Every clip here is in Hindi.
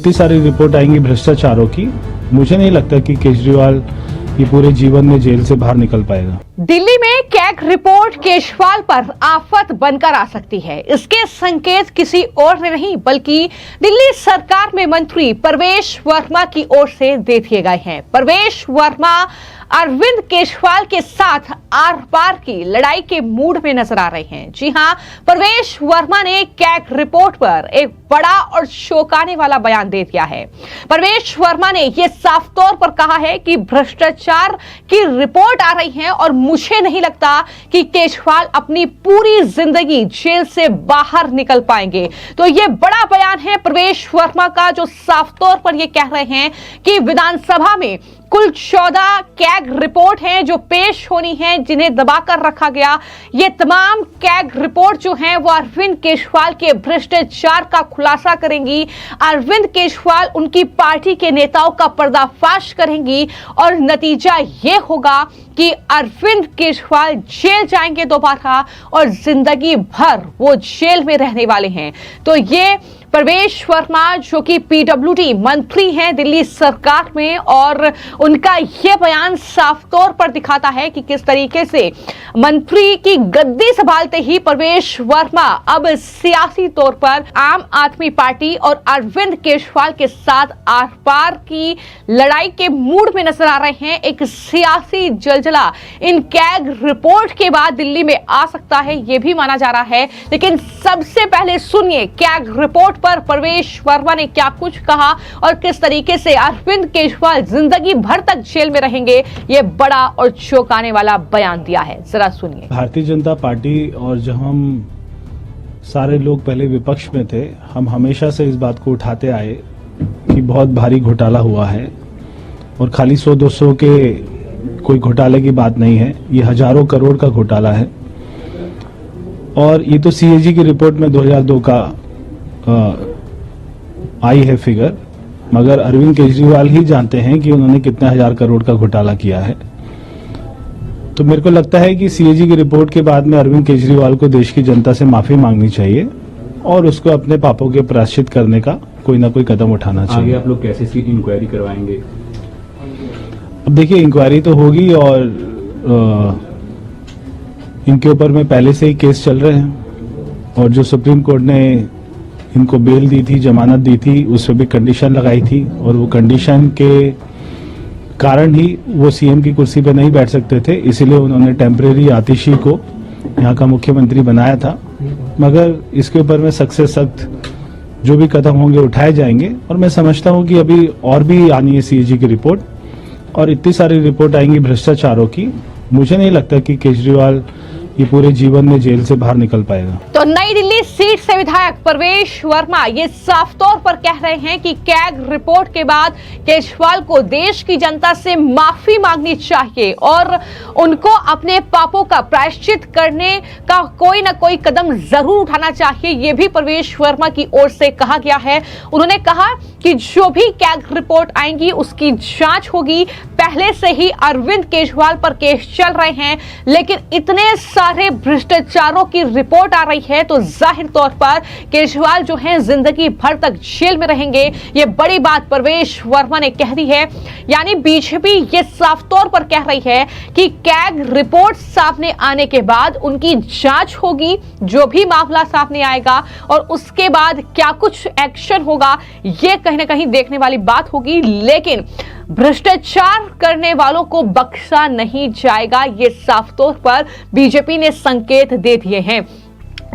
इतनी सारी रिपोर्ट आएंगी भ्रष्टाचारों की, मुझे नहीं लगता कि केजरीवाल ये पूरे जीवन में जेल से बाहर निकल पाएगा। दिल्ली में कैग रिपोर्ट केजरीवाल पर आफत बनकर आ सकती है। इसके संकेत किसी और ने नहीं बल्कि दिल्ली सरकार में मंत्री परवेश वर्मा की ओर से दे दिए गए हैं। परवेश वर्मा अरविंद केजरीवाल के साथ आर पार की लड़ाई के मूड में नजर आ रहे हैं। जी हां, परवेश वर्मा ने कैग रिपोर्ट पर एक बड़ा और चौंकाने वाला बयान दे दिया है। परवेश वर्मा ने यह साफ तौर पर कहा है कि भ्रष्टाचार की रिपोर्ट आ रही है और मुझे नहीं लगता कि केजरीवाल अपनी पूरी जिंदगी जेल से बाहर निकल पाएंगे। तो यह बड़ा बयान है परवेश वर्मा का, जो साफ तौर पर यह कह रहे हैं कि विधानसभा में कुल 14 कैग रिपोर्ट हैं जो पेश होनी है, जिन्हें दबाकर रखा गया। ये तमाम कैग रिपोर्ट जो हैं वो अरविंद केजरीवाल के भ्रष्टाचार का खुलासा करेंगी। अरविंद केजरीवाल उनकी पार्टी के नेताओं का पर्दाफाश करेंगी और नतीजा ये होगा कि अरविंद केजरीवाल जेल जाएंगे दोबारा और जिंदगी भर वो जेल में रहने वाले हैं। तो ये परवेश वर्मा जो कि पीडब्ल्यूडी मंत्री हैं दिल्ली सरकार में, और उनका यह बयान साफ तौर पर दिखाता है कि किस तरीके से मंत्री की गद्दी संभालते ही परवेश वर्मा अब सियासी तौर पर आम आदमी पार्टी और अरविंद केजरीवाल के साथ आर पार की लड़ाई के मूड में नजर आ रहे हैं। एक सियासी जलजला इन कैग रिपोर्ट के बाद दिल्ली में आ सकता है, यह भी माना जा रहा है। लेकिन सबसे पहले सुनिए कैग रिपोर्ट पर परवेश वर्मा ने क्या कुछ कहा और किस तरीके से अरविंद केजरीवाल जिंदगी भर तक जेल में रहेंगे। यह बड़ा और चौंकाने वाला बयान दिया है, जरा सुनिए। भारतीय जनता पार्टी और जब हम सारे लोग पहले विपक्ष में थे, हम हमेशा से इस बात को उठाते आए कि बहुत भारी घोटाला हुआ है और खाली 100-200 के कोई घोटाले की बात नहीं है, ये हजारों करोड़ का घोटाला है। और ये तो सीएजी की रिपोर्ट में 2002 का आई है फिगर, मगर अरविंद केजरीवाल ही जानते हैं कि उन्होंने कितने हजार करोड़ का घोटाला किया है। तो मेरे को लगता है कि सीएजी की रिपोर्ट के बाद में अरविंद केजरीवाल को देश की जनता से माफी मांगनी चाहिए और उसको अपने पापों के प्रायश्चित करने का कोई ना कोई कदम उठाना चाहिए। आगे आप लोग कैसे इसकी इंक्वायरी करवाएंगे? अब देखिए, इंक्वायरी तो होगी और इनके ऊपर में पहले से ही केस चल रहे हैं और जो सुप्रीम कोर्ट ने इनको बेल दी थी, जमानत दी थी, उस पर भी कंडीशन लगाई थी और वो कंडीशन के कारण ही वो सीएम की कुर्सी पे नहीं बैठ सकते थे, इसीलिए उन्होंने टेम्परेरी आतिशी को यहाँ का मुख्यमंत्री बनाया था। मगर इसके ऊपर में सख्त से सख्त जो भी कदम होंगे उठाए जाएंगे और मैं समझता हूँ कि अभी और भी आनी है सीएजी की रिपोर्ट और इतनी सारी रिपोर्ट आएंगी भ्रष्टाचारों की, मुझे नहीं लगता कि केजरीवाल ये पूरे जीवन में जेल से बाहर निकल पाएगा। तो नई दिल्ली सीट से विधायक परवेश वर्मा ये साफ तौर पर कह रहे हैं कि कैग रिपोर्ट के बाद केजरीवाल को देश की जनता से माफी मांगनी चाहिए और उनको अपने पापों का प्रायश्चित करने का कोई ना कोई कदम जरूर उठाना चाहिए। ये भी परवेश वर्मा की ओर से कहा गया है। उन्होंने कहा कि जो भी कैग रिपोर्ट आएंगी उसकी जांच होगी। पहले से ही अरविंद केजरीवाल पर केस चल रहे हैं, लेकिन इतने सारे भ्रष्टाचारों की रिपोर्ट आ रही है तो जाहिर तौर पर केजरीवाल जो है जिंदगी भर तक जेल में रहेंगे। ये बड़ी बात परवेश वर्मा ने कह दी है। यानी बीजेपी ये साफ तौर पर कह रही है कि कैग रिपोर्ट सामने आने के बाद उनकी जांच होगी, जो भी मामला सामने आएगा और उसके बाद क्या कुछ एक्शन होगा ये कहीं ना कहीं देखने वाली बात होगी। लेकिन भ्रष्टाचार करने वालों को बख्शा नहीं जाएगा, ये साफ तौर पर बीजेपी ने संकेत दे दिए हैं।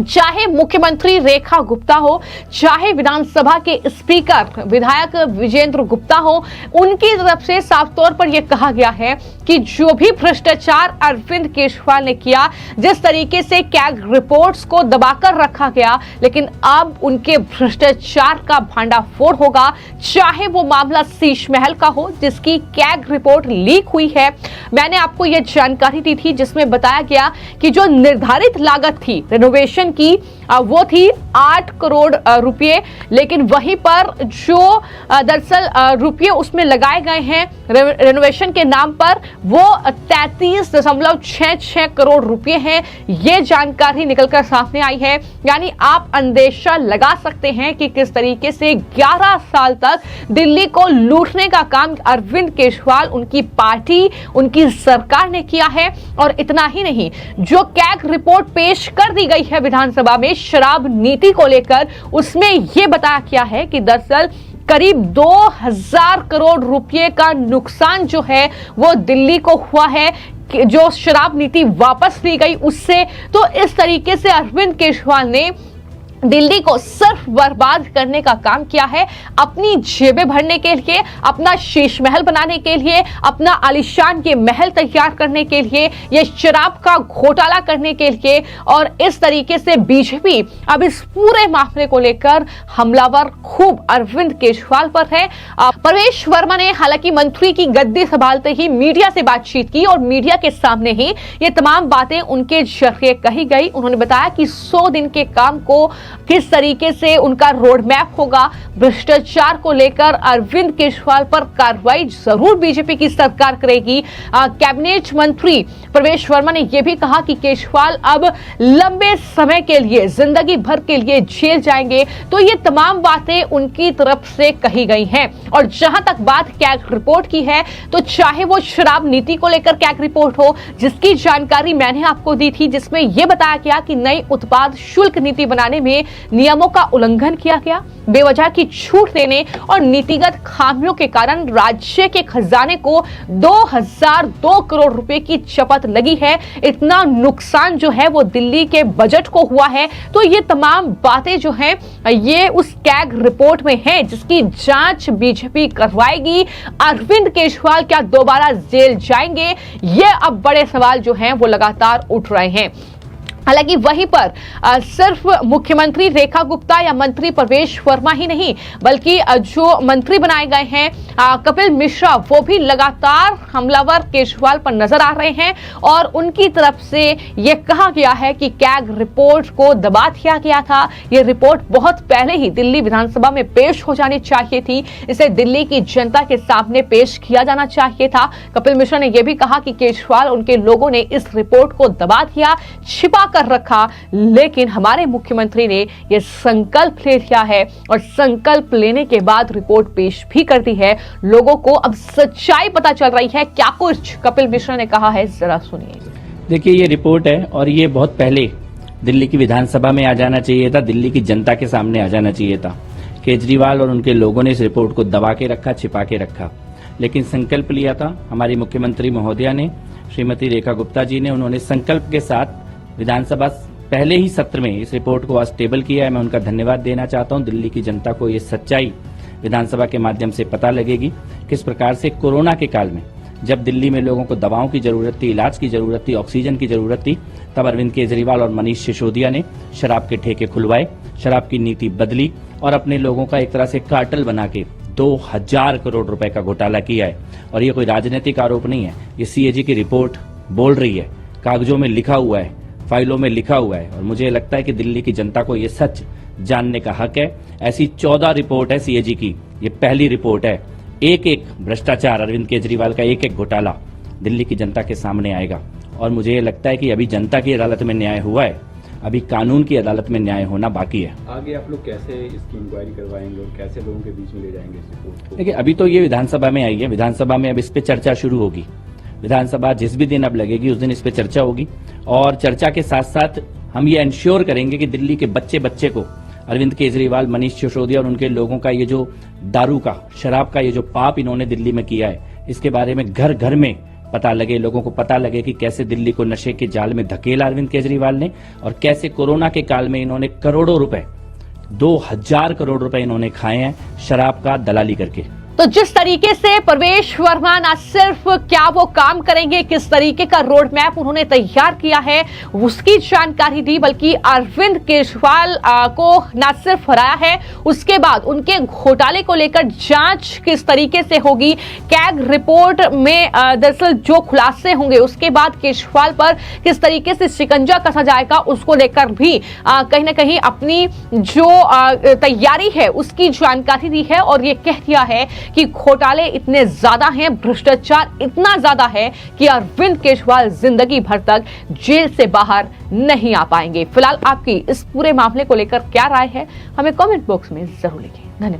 चाहे मुख्यमंत्री रेखा गुप्ता हो, चाहे विधानसभा के स्पीकर विधायक विजेंद्र गुप्ता हो, उनकी तरफ से साफ तौर पर यह कहा गया है कि जो भी भ्रष्टाचार अरविंद केजरीवाल ने किया, जिस तरीके से कैग रिपोर्ट्स को दबाकर रखा गया, लेकिन अब उनके भ्रष्टाचार का भांडाफोड़ होगा। चाहे वो मामला शीश महल का हो जिसकी कैग रिपोर्ट लीक हुई है। मैंने आपको यह जानकारी दी थी जिसमें बताया गया कि जो निर्धारित लागत थी रेनोवेशन रेनोवेशन की वो थी 8 करोड़ रुपए, लेकिन वहीं पर जो दरअसल रुपए उसमें लगाए गए हैं रेनोवेशन के नाम पर वो 33.66 करोड़ रुपए हैं। ये जानकारी निकलकर सामने आई है। यानी आप अंदेशा लगा सकते हैं कि किस तरीके से 11 साल तक दिल्ली को लूटने का काम अरविंद केजरीवाल, उनकी पार्टी, उनकी सरकार ने किया है। और इतना ही नहीं, जो कैग रिपोर्ट पेश कर दी गई है विधानसभा में शराब नीति को लेकर, उसमें यह बताया गया है कि दरअसल करीब 2000 करोड़ रुपए का नुकसान जो है वो दिल्ली को हुआ है जो शराब नीति वापस ली गई उससे। तो इस तरीके से अरविंद केजरीवाल ने दिल्ली को सिर्फ बर्बाद करने का काम किया है, अपनी जेबें भरने के लिए, अपना शीश महल बनाने के लिए, अपना आलीशान ये महल तैयार करने के लिए, ये शराब का घोटाला करने के लिए। और इस तरीके से बीजेपी अब इस पूरे मामले को लेकर हमलावर खूब अरविंद केजरीवाल पर है। परवेश वर्मा ने हालांकि मंत्री की गद्दी संभालते ही मीडिया से बातचीत की और मीडिया के सामने ही ये तमाम बातें उनके जरिए कही गई। उन्होंने बताया कि 100 दिन के काम को किस तरीके से उनका रोड मैप होगा, भ्रष्टाचार को लेकर अरविंद केजरीवाल पर कार्रवाई जरूर बीजेपी की सरकार करेगी। कैबिनेट मंत्री परवेश वर्मा ने यह भी कहा कि केजरीवाल अब लंबे समय के लिए, जिंदगी भर के लिए जेल जाएंगे। तो ये तमाम बातें उनकी तरफ से कही गई हैं। और जहां तक बात कैग रिपोर्ट की है, तो चाहे वो शराब नीति को लेकर कैग रिपोर्ट हो, जिसकी जानकारी मैंने आपको दी थी, जिसमें यह बताया गया कि नई उत्पाद शुल्क नीति बनाने में नियमों का उल्लंघन किया गया, बेवजह की छूट देने और नीतिगत खामियों के कारण राज्य के खजाने को 2002 करोड़ रुपए की चपत लगी है। इतना नुकसान जो है वो दिल्ली के बजट को हुआ है। तो ये तमाम बातें जो हैं ये उस कैग रिपोर्ट में है, जिसकी जांच बीजेपी करवाएगी। अरविंद केजरीवाल क्या दोबारा जेल जाएंगे, ये अब बड़े सवाल जो हैं वो लगातार उठ रहे हैं। हालांकि वहीं पर सिर्फ मुख्यमंत्री रेखा गुप्ता या मंत्री परवेश वर्मा ही नहीं, बल्कि जो मंत्री बनाए गए हैं कपिल मिश्रा, वो भी लगातार हमलावर केजरीवाल पर नजर आ रहे हैं। और उनकी तरफ से यह कहा गया है कि कैग रिपोर्ट को दबा दिया गया था। यह रिपोर्ट बहुत पहले ही दिल्ली विधानसभा में पेश हो जानी चाहिए थी, इसे दिल्ली की जनता के सामने पेश किया जाना चाहिए था। कपिल मिश्रा ने यह भी कहा कि केजरीवाल, उनके लोगों ने इस रिपोर्ट को दबा दिया, छिपा कर रखा, लेकिन हमारे मुख्यमंत्री ने यह संकल्प ले लिया है और संकल्प लेने के बाद रिपोर्ट पेश भी कर दी है। लोगों को अब सच्चाई पता चल रही है। क्या कुछ कपिल मिश्रा ने कहा है, जरा सुनिए। देखिए, ये रिपोर्ट है और ये बहुत पहले दिल्ली की विधानसभा में आ जाना चाहिए था, दिल्ली की जनता के सामने आ जाना चाहिए था। केजरीवाल और उनके लोगों ने इस रिपोर्ट को दबा के रखा, छिपा के रखा, लेकिन संकल्प लिया था हमारी मुख्यमंत्री महोदया ने, श्रीमती रेखा गुप्ता जी ने। उन्होंने संकल्प के साथ विधानसभा पहले ही सत्र में इस रिपोर्ट को आज टेबल किया है। मैं उनका धन्यवाद देना चाहता हूं। दिल्ली की जनता को ये सच्चाई विधानसभा के माध्यम से पता लगेगी, किस प्रकार से कोरोना के काल में जब दिल्ली में लोगों को दवाओं की जरूरत थी, इलाज की जरूरत थी, ऑक्सीजन की जरूरत थी, तब अरविंद केजरीवाल और मनीष सिसोदिया ने शराब के ठेके खुलवाए, शराब की नीति बदली और अपने लोगों का एक तरह से कार्टेल बना के 2000 करोड़ रुपए का घोटाला किया है। और ये कोई राजनीतिक आरोप नहीं है, ये सीएजी की रिपोर्ट बोल रही है, कागजों में लिखा हुआ है, फाइलों में लिखा हुआ है। और मुझे लगता है कि दिल्ली की जनता को ये सच जानने का हक है। ऐसी 14 रिपोर्ट है सीएजी की, ये पहली रिपोर्ट है। एक एक भ्रष्टाचार, अरविंद केजरीवाल का एक एक घोटाला दिल्ली की जनता के सामने आएगा। और मुझे ये लगता है कि अभी जनता की अदालत में न्याय हुआ है, अभी कानून की अदालत में न्याय होना बाकी है। आगे आप लोग कैसे इसकी इंक्वायरी करवाएंगे और कैसे लोगों के बीच में ले जाएंगे इस रिपोर्ट को? देखिए, अभी तो ये विधानसभा में आई है, विधानसभा में अब इस पे चर्चा शुरू होगी। विधानसभा जिस भी दिन अब लगेगी उस दिन इस पे चर्चा होगी। और चर्चा के साथ साथ हम ये इंश्योर करेंगे कि दिल्ली के बच्चे बच्चे को अरविंद केजरीवाल, मनीष सिसोदिया और उनके लोगों का ये जो दारू का, शराब का ये जो पाप इन्होंने दिल्ली में किया है, इसके बारे में घर घर में पता लगे, लोगों को पता लगे कि कैसे दिल्ली को नशे के जाल में धकेला अरविंद केजरीवाल ने और कैसे कोरोना के काल में इन्होंने करोड़ों रुपए, 2000 करोड़ रुपए इन्होंने खाए हैं शराब का दलाली करके। तो जिस तरीके से प्रवेश वर्मा न सिर्फ क्या वो काम करेंगे, किस तरीके का रोड मैप उन्होंने तैयार किया है उसकी जानकारी दी, बल्कि अरविंद केजरीवाल को न सिर्फ हराया है, उसके बाद उनके घोटाले को लेकर जांच किस तरीके से होगी, कैग रिपोर्ट में दरअसल जो खुलासे होंगे उसके बाद केजरीवाल पर किस तरीके से शिकंजा कसा जाएगा, उसको लेकर भी कहीं ना कहीं अपनी जो तैयारी है उसकी जानकारी दी है। और ये कह दिया है कि घोटाले इतने ज्यादा हैं, भ्रष्टाचार इतना ज्यादा है कि अरविंद केजरीवाल जिंदगी भर तक जेल से बाहर नहीं आ पाएंगे। फिलहाल आपकी इस पूरे मामले को लेकर क्या राय है, हमें कमेंट बॉक्स में जरूर लिखें। धन्यवाद।